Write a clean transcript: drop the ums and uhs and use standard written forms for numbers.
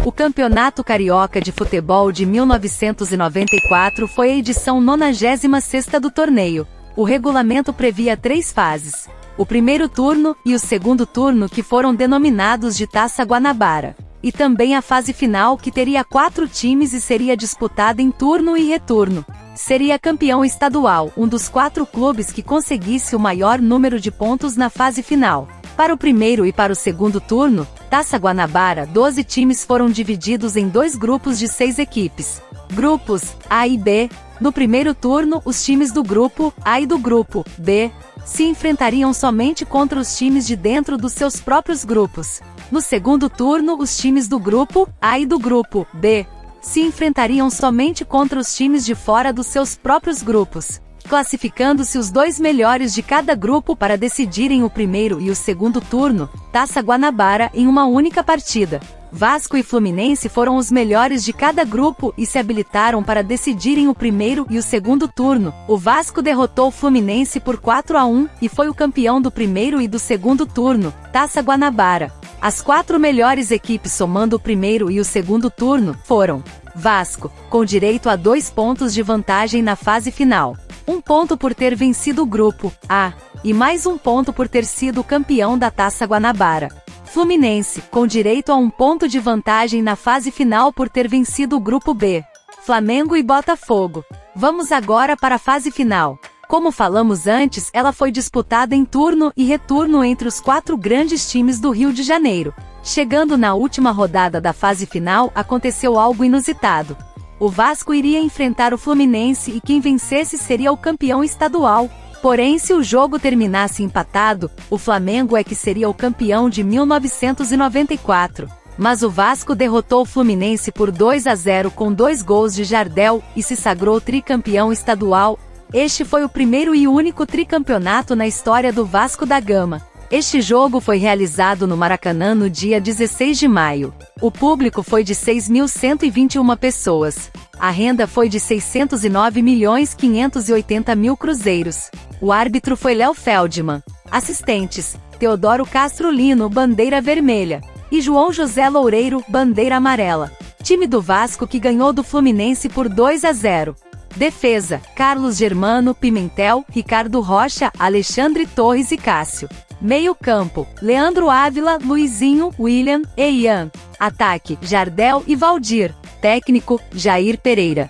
O Campeonato Carioca de Futebol de 1994 foi a edição 96ª do torneio. O regulamento previa 3 fases: o primeiro turno e o segundo turno, que foram denominados de Taça Guanabara, e também a fase final, que teria 4 times e seria disputada em turno e retorno. Seria campeão estadual um dos 4 clubes que conseguisse o maior número de pontos na fase final. Para o primeiro e para o segundo turno, Taça Guanabara, 12 times foram divididos em 2 grupos de 6 equipes. Grupos A e B. No primeiro turno, os times do grupo A e do grupo B se enfrentariam somente contra os times de dentro dos seus próprios grupos. No segundo turno, os times do grupo A e do grupo B se enfrentariam somente contra os times de fora dos seus próprios grupos, classificando-se os 2 melhores de cada grupo para decidirem o primeiro e o segundo turno, Taça Guanabara, em uma única partida. Vasco e Fluminense foram os melhores de cada grupo e se habilitaram para decidirem o primeiro e o segundo turno. O Vasco derrotou o Fluminense por 4-1 e foi o campeão do primeiro e do segundo turno, Taça Guanabara. As 4 melhores equipes, somando o primeiro e o segundo turno, foram: Vasco, com direito a 2 pontos de vantagem na fase final, 1 ponto por ter vencido o grupo A, e mais 1 ponto por ter sido o campeão da Taça Guanabara. Fluminense, com direito a 1 ponto de vantagem na fase final por ter vencido o grupo B. Flamengo e Botafogo. Vamos agora para a fase final. Como falamos antes, ela foi disputada em turno e retorno entre os 4 grandes times do Rio de Janeiro. Chegando na última rodada da fase final, aconteceu algo inusitado. O Vasco iria enfrentar o Fluminense e quem vencesse seria o campeão estadual. Porém, se o jogo terminasse empatado, o Flamengo é que seria o campeão de 1994. Mas o Vasco derrotou o Fluminense por 2-0 com 2 gols de Jardel e se sagrou tricampeão estadual. Este foi o primeiro e único tricampeonato na história do Vasco da Gama. Este jogo foi realizado no Maracanã no dia 16 de maio. O público foi de 6.121 pessoas. A renda foi de 609.580.000 cruzeiros. O árbitro foi Léo Feldman. Assistentes: Teodoro Castro Lino, bandeira vermelha, e João José Loureiro, bandeira amarela. Time do Vasco que ganhou do Fluminense por 2-0. Defesa: Carlos Germano, Pimentel, Ricardo Rocha, Alexandre Torres e Cássio. Meio-campo: Leandro Ávila, Luizinho, William e Ian. Ataque: Jardel e Valdir. Técnico: Jair Pereira.